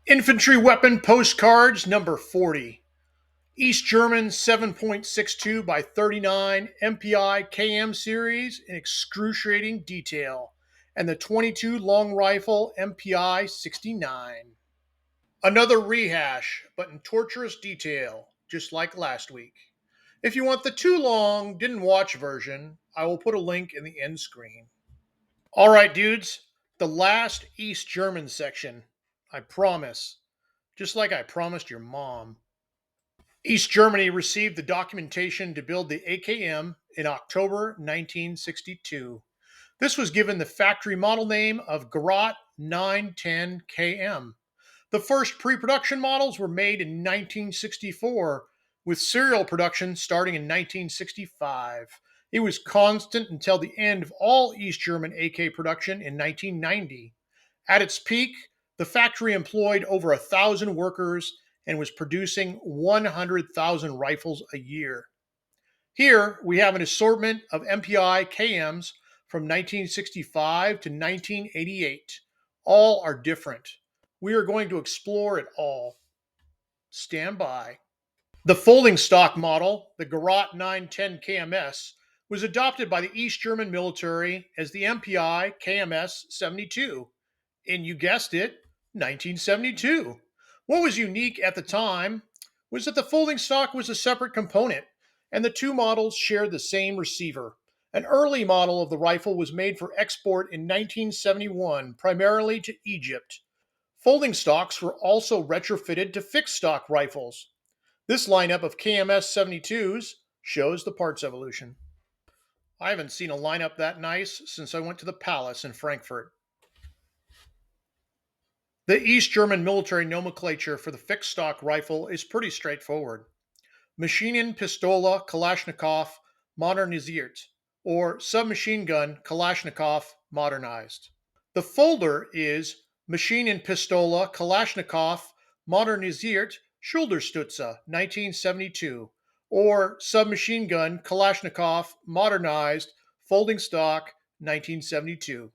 Infantry Weapon Postcards number 40. East German 7.62 by 39 MPi KM series in excruciating detail, and the 22 long rifle MPI-69. Another rehash, but in torturous detail, just like last week. If you want the too long, didn't watch version, I will put a link in the end screen. All right, dudes, the last East German section. I promise. Just like I promised your mom. East Germany received the documentation to build the AKM in October 1962. This was given the factory model name of Garot 910 KM. The first pre-production models were made in 1964, with serial production starting in 1965. It was constant until the end of all East German AK production in 1990. At its peak, the factory employed over 1,000 workers and was producing 100,000 rifles a year. Here we have an assortment of MPi KMs from 1965 to 1988. All are different. We are going to explore it all. Stand by. The folding stock model, the Garot 910 KMS, was adopted by the East German military as the MPi KMS-72. And you guessed it, 1972. What was unique at the time was that the folding stock was a separate component, and the two models shared the same receiver. An early model of the rifle was made for export in 1971, primarily to Egypt. Folding stocks were also retrofitted to fixed stock rifles. This lineup of KMS-72s shows the parts evolution. I haven't seen a lineup that nice since I went to the Palace in Frankfurt. The East German military nomenclature for the fixed stock rifle is pretty straightforward. Maschinenpistole Kalashnikov modernisiert, or submachine gun Kalashnikov modernized. The folder is Maschinenpistole Kalashnikov modernisiert Schulterstütze 1972, or submachine gun Kalashnikov modernized folding stock 1972.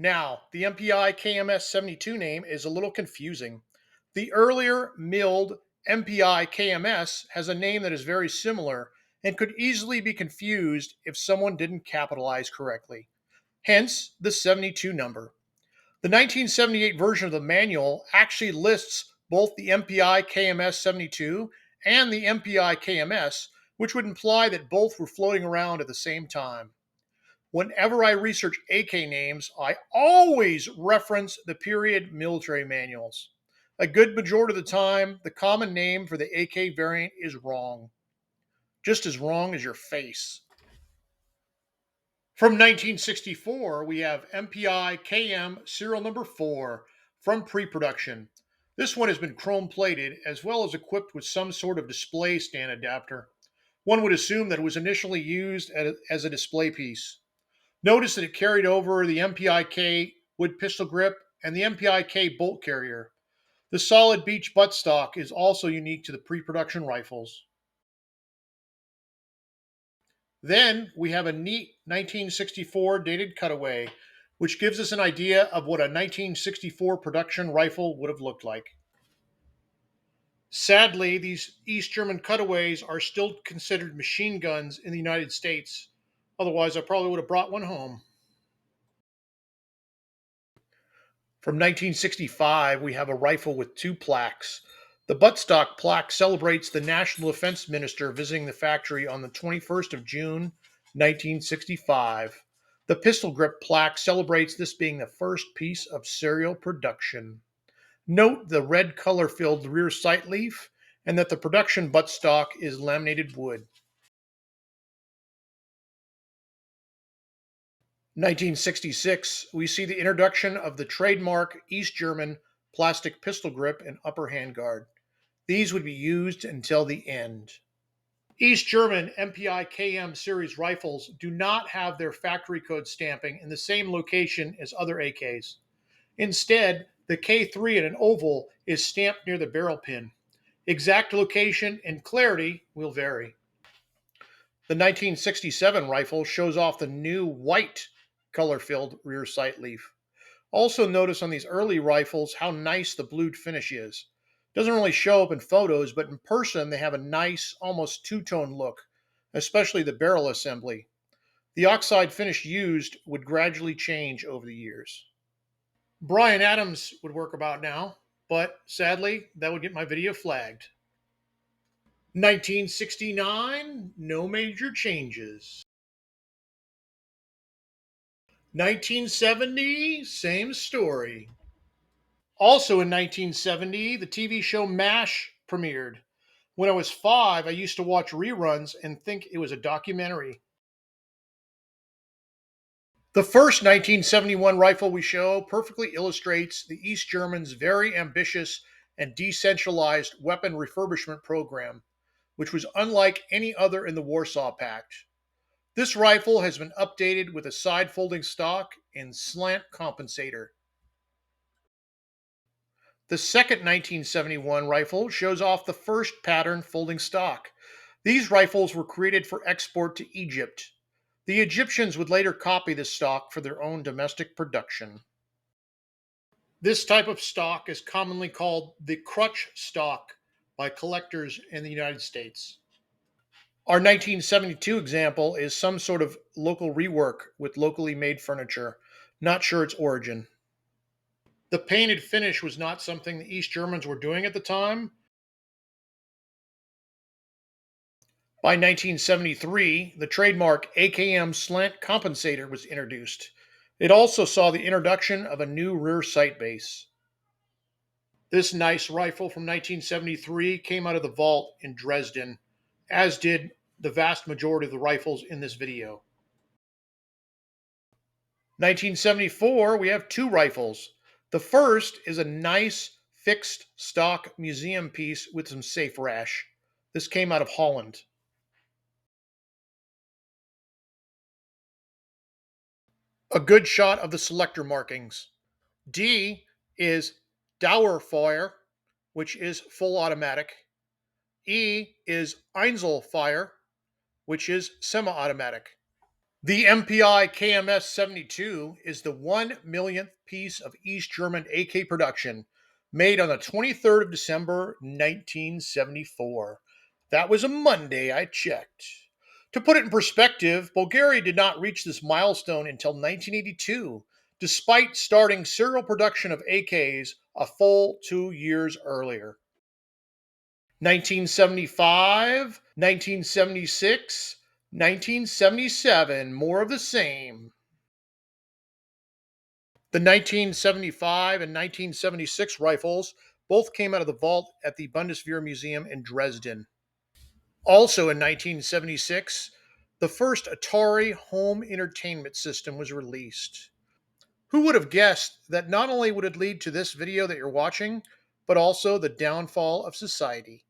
Now, the MPi KMS-72 name is a little confusing. The earlier milled MPi KMS has a name that is very similar and could easily be confused if someone didn't capitalize correctly. Hence, the 72 number. The 1978 version of the manual actually lists both the MPi KMS-72 and the MPi KMS, which would imply that both were floating around at the same time. Whenever I research AK names, I always reference the period military manuals. A good majority of the time, the common name for the AK variant is wrong. Just as wrong as your face. From 1964, we have MPi KM serial number 4 from pre-production. This one has been chrome plated as well as equipped with some sort of display stand adapter. One would assume that it was initially used as a display piece. Notice that it carried over the MPi K wood pistol grip and the MPi K bolt carrier. The solid beech buttstock is also unique to the pre-production rifles. Then we have a neat 1964 dated cutaway, which gives us an idea of what a 1964 production rifle would have looked like. Sadly, these East German cutaways are still considered machine guns in the United States. Otherwise, I probably would have brought one home. From 1965, we have a rifle with two plaques. The buttstock plaque celebrates the National Defense Minister visiting the factory on the 21st of June, 1965. The pistol grip plaque celebrates this being the first piece of serial production. Note the red color-filled rear sight leaf and that the production buttstock is laminated wood. 1966, we see the introduction of the trademark East German plastic pistol grip and upper handguard. These would be used until the end. East German MPi KM series rifles do not have their factory code stamping in the same location as other AKs. Instead, the K3 in an oval is stamped near the barrel pin. Exact location and clarity will vary. The 1967 rifle shows off the new white color-filled rear sight leaf. Also, notice on these early rifles how nice the blued finish is. Doesn't really show up in photos, but in person they have a nice, almost two-tone look, especially the barrel assembly. The oxide finish used would gradually change over the years. Brian Adams would work about now, but sadly, that would get my video flagged. 1969, no major changes. 1970, same story. Also in 1970, the TV show MASH premiered. When I was 5, I used to watch reruns and think it was a documentary. The first 1971 rifle we show perfectly illustrates the East Germans' very ambitious and decentralized weapon refurbishment program, which was unlike any other in the Warsaw Pact. This rifle has been updated with a side folding stock and slant compensator. The second 1971 rifle shows off the first pattern folding stock. These rifles were created for export to Egypt. The Egyptians would later copy this stock for their own domestic production. This type of stock is commonly called the crutch stock by collectors in the United States. Our 1972 example is some sort of local rework with locally made furniture. Not sure its origin. The painted finish was not something the East Germans were doing at the time. By 1973, the trademark AKM slant compensator was introduced. It also saw the introduction of a new rear sight base. This nice rifle from 1973 came out of the vault in Dresden, as did the vast majority of the rifles in this video. 1974, we have two rifles. The first is a nice fixed stock museum piece with some safe rash. This came out of Holland. A good shot of the selector markings. D is Dauerfeuer, which is full automatic. E is Einzelfeuer, which is semi-automatic. The MPi KMS-72 is the 1 millionth piece of East German AK production, made on the 23rd of December, 1974. That was a Monday, I checked. To put it in perspective, Bulgaria did not reach this milestone until 1982, despite starting serial production of AKs a full 2 years earlier. 1975, 1976, 1977, more of the same. The 1975 and 1976 rifles both came out of the vault at the Bundeswehr Museum in Dresden. Also in 1976, the first Atari home entertainment system was released. Who would have guessed that not only would it lead to this video that you're watching, but also the downfall of society?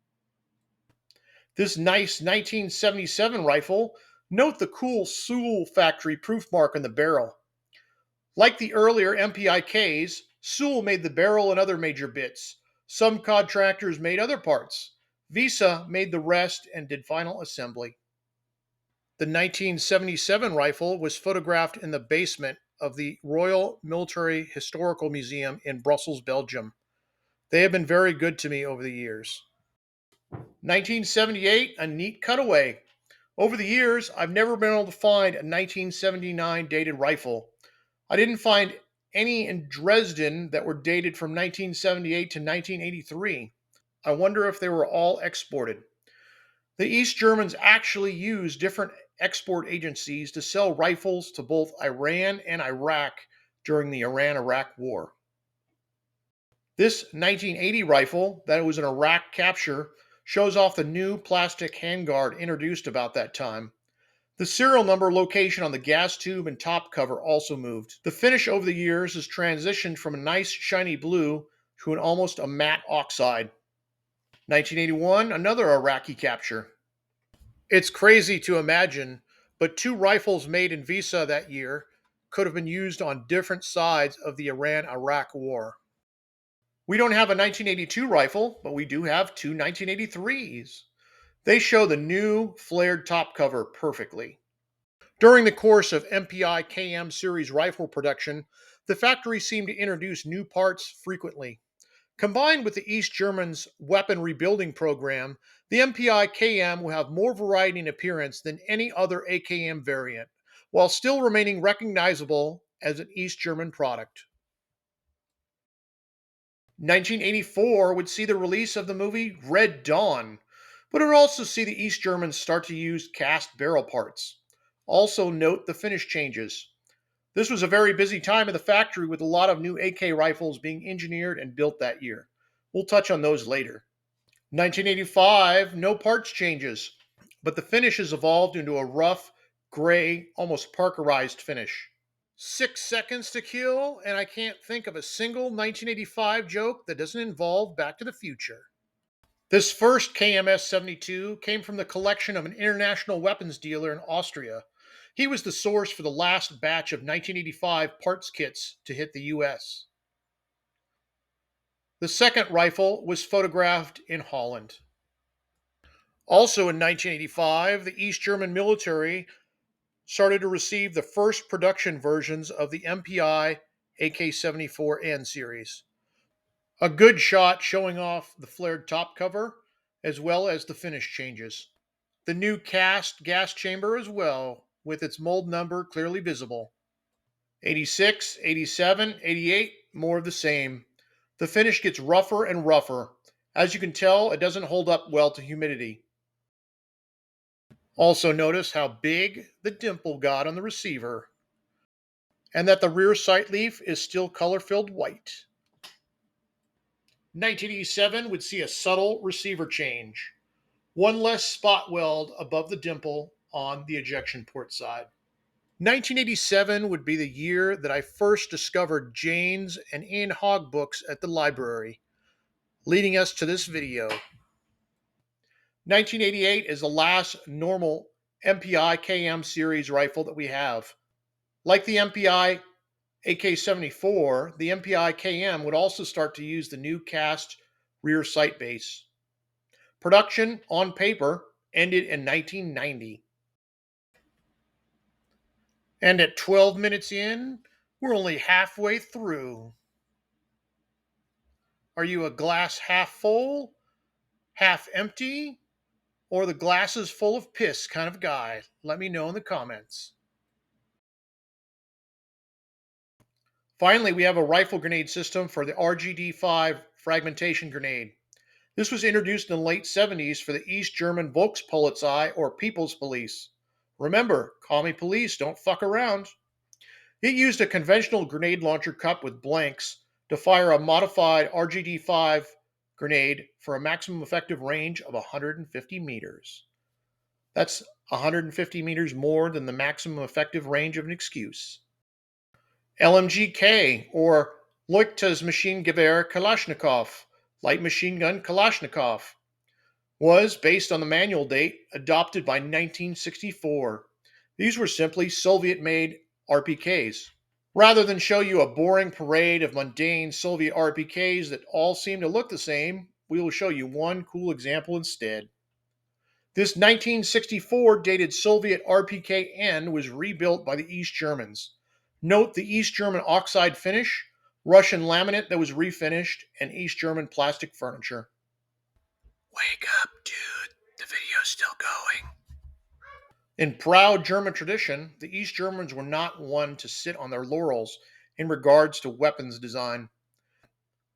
This nice 1977 rifle, note the cool Sewell factory proof mark on the barrel. Like the earlier MPi Ks, Sewell made the barrel and other major bits. Some contractors made other parts. Visa made the rest and did final assembly. The 1977 rifle was photographed in the basement of the Royal Military Historical Museum in Brussels, Belgium. They have been very good to me over the years. 1978, a neat cutaway. Over the years, I've never been able to find a 1979 dated rifle. I didn't find any in Dresden that were dated from 1978 to 1983. I wonder if they were all exported. The East Germans actually used different export agencies to sell rifles to both Iran and Iraq during the Iran-Iraq War. This 1980 rifle that was an Iraq capture shows off the new plastic handguard introduced about that time. The serial number location on the gas tube and top cover also moved. The finish over the years has transitioned from a nice shiny blue to an almost a matte oxide. 1981, another Iraqi capture. It's crazy to imagine, but two rifles made in Visa that year could have been used on different sides of the Iran-Iraq war. We don't have a 1982 rifle, but we do have two 1983s. They show the new flared top cover perfectly. During the course of MPi KM series rifle production, the factory seemed to introduce new parts frequently. Combined with the East Germans' weapon rebuilding program, the MPi KM will have more variety in appearance than any other AKM variant, while still remaining recognizable as an East German product. 1984 would see the release of the movie Red Dawn, but it would also see the East Germans start to use cast barrel parts. Also, note the finish changes. This was a very busy time at the factory with a lot of new AK rifles being engineered and built that year. We'll touch on those later. 1985, no parts changes, but the finish has evolved into a rough, gray, almost Parkerized finish. 6 seconds to kill, and I can't think of a single 1985 joke that doesn't involve Back to the Future. This first KMS-72 came from the collection of an international weapons dealer in Austria. He was the source for the last batch of 1985 parts kits to hit the US. The second rifle was photographed in Holland. Also in 1985, the East German military started to receive the first production versions of the MPi AK-74N series. A good shot showing off the flared top cover as well as the finish changes. The new cast gas chamber as well, with its mold number clearly visible. 86, 87, 88, more of the same. The finish gets rougher and rougher. As you can tell, it doesn't hold up well to humidity. Also notice how big the dimple got on the receiver, and that the rear sight leaf is still color-filled white. 1987 would see a subtle receiver change. One less spot weld above the dimple on the ejection port side. 1987 would be the year that I first discovered Jane's and Ian Hogg books at the library, leading us to this video. 1988 is the last normal MPi KM series rifle that we have. Like the MPi AK-74, the MPi KM would also start to use the new cast rear sight base. Production, on paper, ended in 1990. And at 12 minutes in, we're only halfway through. Are you a glass half full, half empty, or the glass is full of piss kind of guy? Let me know in the comments. Finally, we have a rifle grenade system for the RGD-5 fragmentation grenade. This was introduced in the late 70s for the East German Volkspolizei, or People's Police. Remember, call me police, don't fuck around. It used a conventional grenade launcher cup with blanks to fire a modified RGD-5 grenade for a maximum effective range of 150 meters. That's 150 meters more than the maximum effective range of an excuse. LMG-K, or Leuchtes Maschinengewehr Kalashnikov, light machine gun Kalashnikov, was, based on the manual date, adopted by 1964. These were simply Soviet-made RPKs. Rather than show you a boring parade of mundane Soviet RPKs that all seem to look the same, we will show you one cool example instead. This 1964 dated Soviet RPK-N was rebuilt by the East Germans. Note the East German oxide finish, Russian laminate that was refinished, and East German plastic furniture. Wake up, dude. The video's still going. In proud German tradition, the East Germans were not one to sit on their laurels in regards to weapons design.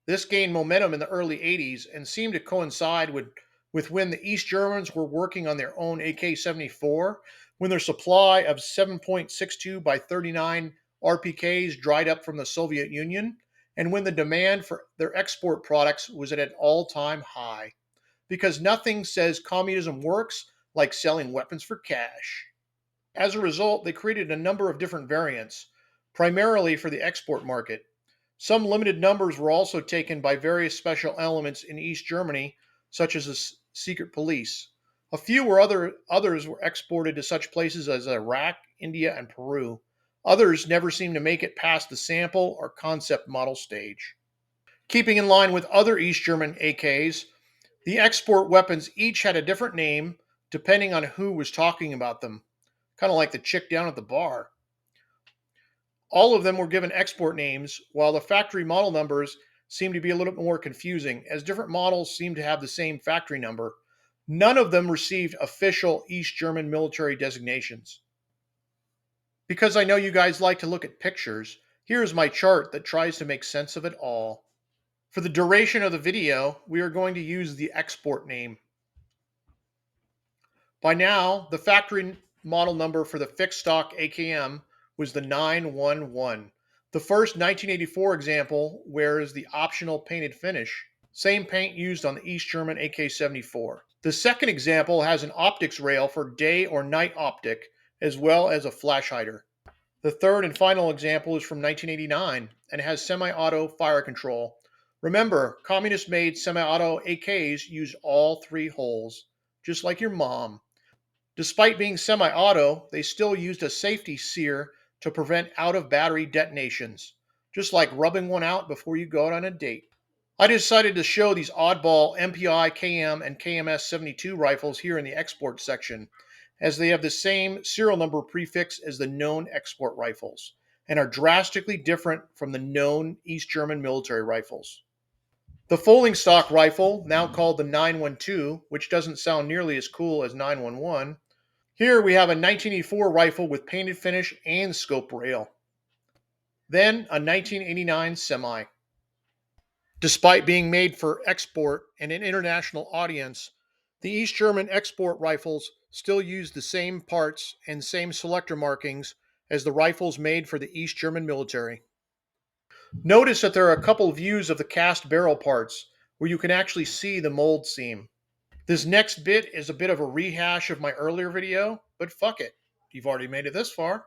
This gained momentum in the early 80s and seemed to coincide with when the East Germans were working on their own AK-74, when their supply of 7.62 by 39 RPKs dried up from the Soviet Union, and when the demand for their export products was at an all-time high. Because nothing says communism works like selling weapons for cash. As a result, they created a number of different variants, primarily for the export market. Some limited numbers were also taken by various special elements in East Germany, such as the secret police. A few others were exported to such places as Iraq, India, and Peru. Others never seemed to make it past the sample or concept model stage. Keeping in line with other East German AKs, the export weapons each had a different name depending on who was talking about them, kind of like the chick down at the bar. All of them were given export names, while the factory model numbers seem to be a little bit more confusing, as different models seem to have the same factory number. None of them received official East German military designations. Because I know you guys like to look at pictures, here's my chart that tries to make sense of it all. For the duration of the video, we are going to use the export name. By now, the factory model number for the fixed stock AKM was the 911. The first 1984 example wears the optional painted finish, same paint used on the East German AK-74. The second example has an optics rail for day or night optic, as well as a flash hider. The third and final example is from 1989 and has semi-auto fire control. Remember, communist-made semi-auto AKs use all three holes, just like your mom. Despite being semi-auto, they still used a safety sear to prevent out-of-battery detonations, just like rubbing one out before you go out on a date. I decided to show these oddball MPi KM and KMS-72 rifles here in the export section, as they have the same serial number prefix as the known export rifles, and are drastically different from the known East German military rifles. The folding stock rifle, now called the 912, which doesn't sound nearly as cool as 911. Here we have a 1984 rifle with painted finish and scope rail. Then a 1989 semi. Despite being made for export and an international audience, the East German export rifles still use the same parts and same selector markings as the rifles made for the East German military. Notice that there are a couple views of the cast barrel parts where you can actually see the mold seam. This next bit is a bit of a rehash of my earlier video, but fuck it. You've already made it this far.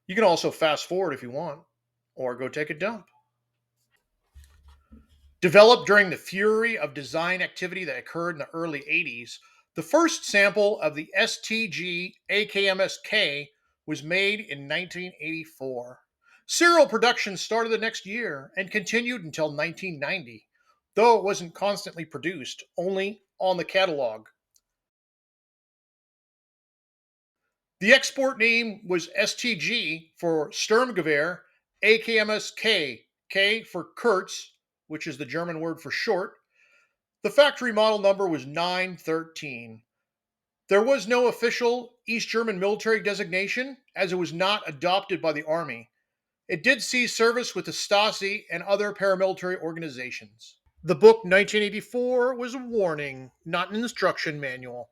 You can also fast forward if you want, or go take a dump. Developed during the fury of design activity that occurred in the early 80s, the first sample of the STG AKMS-K was made in 1984. Serial production started the next year and continued until 1990, though it wasn't constantly produced, only on the catalog. The export name was STG for Sturmgewehr AKMS-K, K for Kurz, which is the German word for short. The factory model number was 913. There was no official East German military designation, as it was not adopted by the Army. It did see service with the Stasi and other paramilitary organizations. The book 1984 was a warning, not an instruction manual.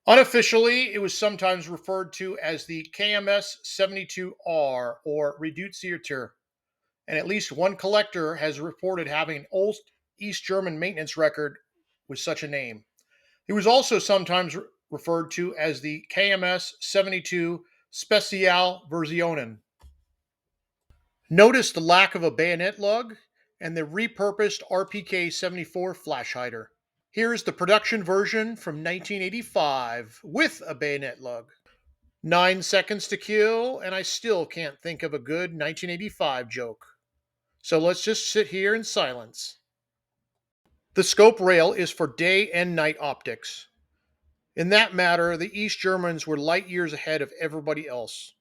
Unofficially, it was sometimes referred to as the KMS-72R, or Reduzierter, and at least one collector has reported having an old East German maintenance record with such a name. It was also sometimes referred to as the KMS-72 Spezialversionen. Notice the lack of a bayonet lug and the repurposed RPK-74 flash hider. Here's the production version from 1985 with a bayonet lug. 9 seconds to kill, and I still can't think of a good 1985 joke. So let's just sit here in silence. The scope rail is for day and night optics. In that matter, the East Germans were light years ahead of everybody else.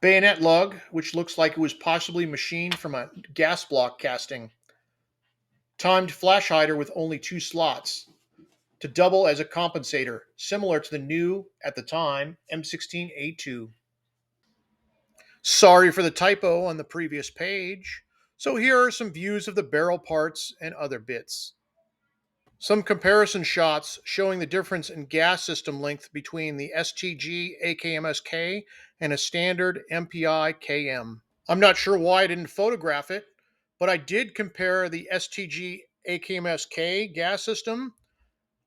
Bayonet lug, which looks like it was possibly machined from a gas block casting. Timed flash hider with only 2 slots to double as a compensator, similar to the new, at the time, M16A2. Sorry for the typo on the previous page. So here are some views of the barrel parts and other bits. Some comparison shots showing the difference in gas system length between the STG AKMS-K and a standard MPi KM. I'm not sure why I didn't photograph it, but I did compare the STG AKMS-K gas system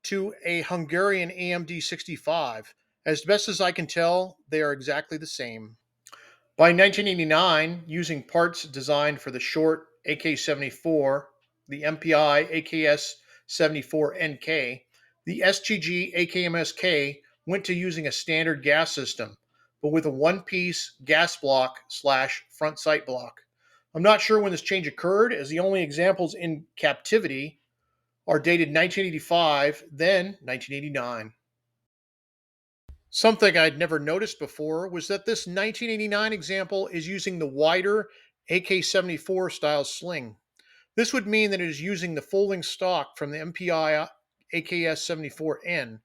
to a Hungarian AMD-65. As best as I can tell, they are exactly the same. By 1989, using parts designed for the short AK-74, the MPi AKS-74NK, the STG AKMS-K went to using a standard gas system, but with a one-piece gas block / front sight block. I'm not sure when this change occurred, as the only examples in captivity are dated 1985, then 1989. Something I'd never noticed before was that this 1989 example is using the wider AK-74 style sling. This would mean that it is using the folding stock from the MPi AKS-74N,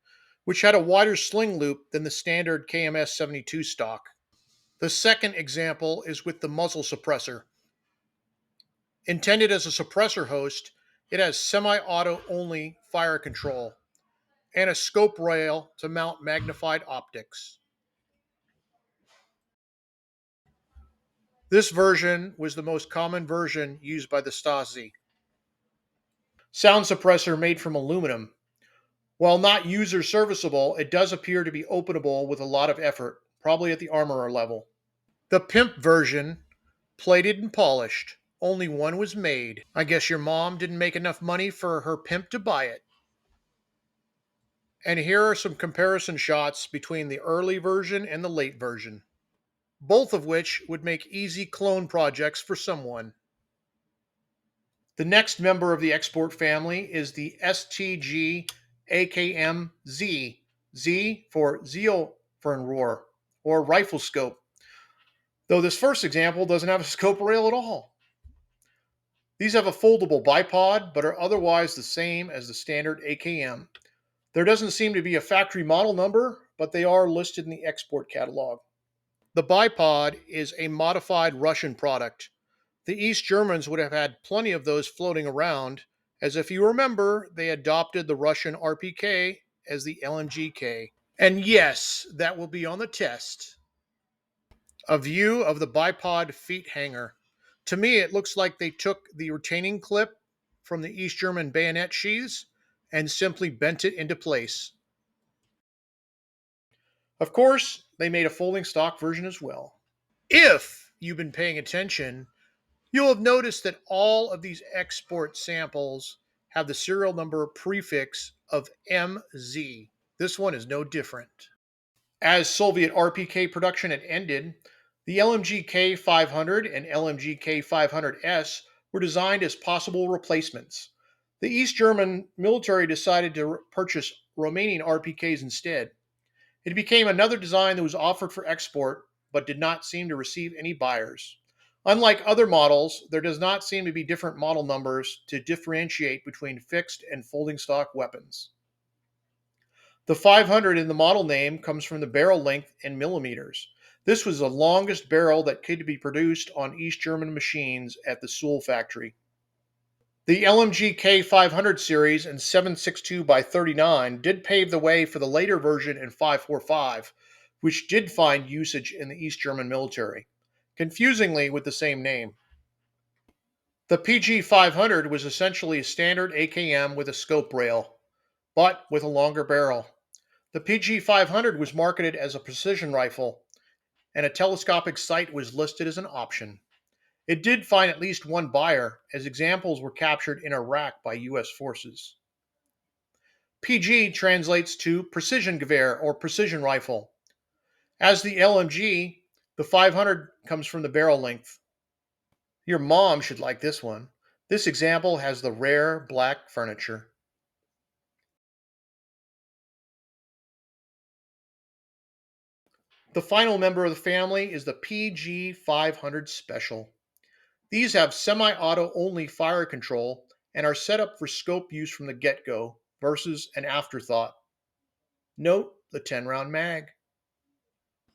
which had a wider sling loop than the standard KMS-72 stock. The second example is with the muzzle suppressor. Intended as a suppressor host, it has semi-auto only fire control and a scope rail to mount magnified optics. This version was the most common version used by the Stasi. Sound suppressor made from aluminum. While not user serviceable, it does appear to be openable with a lot of effort, probably at the armorer level. The pimp version, plated and polished. Only one was made. I guess your mom didn't make enough money for her pimp to buy it. And here are some comparison shots between the early version and the late version, both of which would make easy clone projects for someone. The next member of the export family is the STG AKMZ, Z for Zeofernrohr, or rifle scope, though this first example doesn't have a scope rail at all. These have a foldable bipod, but are otherwise the same as the standard AKM. There doesn't seem to be a factory model number, but they are listed in the export catalog. The bipod is a modified Russian product. The East Germans would have had plenty of those floating around, as if you remember, they adopted the Russian RPK as the LMG-K. And yes, that will be on the test. A view of the bipod feet hanger. To me, it looks like they took the retaining clip from the East German bayonet sheaths and simply bent it into place. Of course, they made a folding stock version as well. If you've been paying attention, you'll have noticed that all of these export samples have the serial number prefix of MZ. This one is no different. As Soviet RPK production had ended, the LMG-K 500 and LMG-K 500S were designed as possible replacements. The East German military decided to purchase Romanian RPKs instead. It became another design that was offered for export, but did not seem to receive any buyers. Unlike other models, there does not seem to be different model numbers to differentiate between fixed and folding stock weapons. The 500 in the model name comes from the barrel length in millimeters. This was the longest barrel that could be produced on East German machines at the Suhl factory. The LMG-K 500 series and 7.62 by 39 did pave the way for the later version in 5.45, which did find usage in the East German military, confusingly with the same name. The PG 500 was essentially a standard AKM with a scope rail, but with a longer barrel. The PG 500 was marketed as a precision rifle, and a telescopic sight was listed as an option. It did find at least one buyer, as examples were captured in Iraq by U.S. forces. PG translates to precision Gewehr or precision rifle. As the LMG, the 500 comes from the barrel length. Your mom should like this one. This example has the rare black furniture. The final member of the family is the PG 500 Special. These have semi-auto only fire control and are set up for scope use from the get-go versus an afterthought. Note the 10-round mag.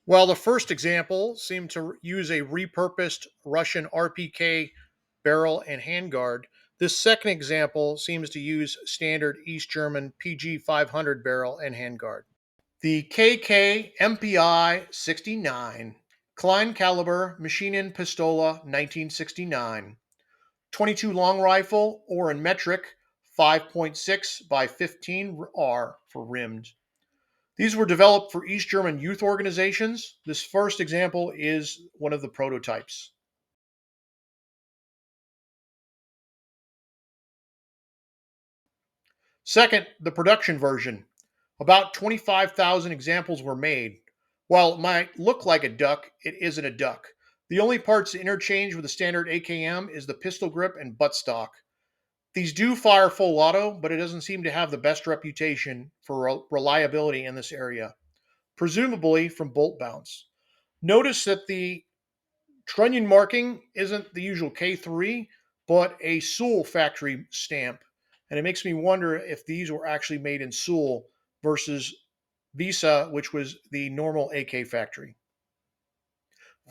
While the first example seemed to use a repurposed Russian RPK barrel and handguard, this second example seems to use standard East German PG 500 barrel and handguard. The KK MPi-69 Klein Caliber Maschinenpistole 1969, 22 long rifle or in metric 5.6 by 15R for rimmed. These were developed for East German youth organizations. This first example is one of the prototypes. Second, the production version. About 25,000 examples were made. While it might look like a duck, it isn't a duck. The only parts to interchange with the standard AKM is the pistol grip and buttstock. These do fire full auto, but it doesn't seem to have the best reputation for reliability in this area. presumably from bolt bounce. Notice that the trunnion marking isn't the usual K3, but a Sewell factory stamp. And it makes me wonder if these were actually made in Sewell versus Visa, which was the normal AK factory.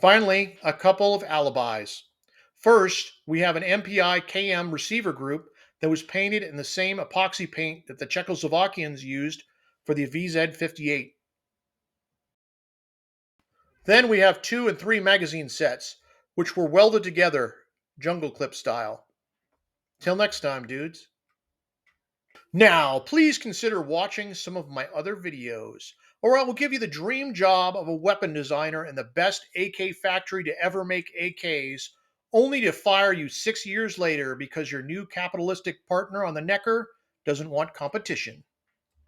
Finally, a couple of alibis. First, we have an MPi KM receiver group that was painted in the same epoxy paint that the Czechoslovakians used for the VZ-58. Then we have 2 and 3 magazine sets, which were welded together, jungle clip style. Till next time, dudes. Now, please consider watching some of my other videos, or I will give you the dream job of a weapon designer in the best AK factory to ever make AKs, only to fire you 6 years later because your new capitalistic partner on the necker doesn't want competition.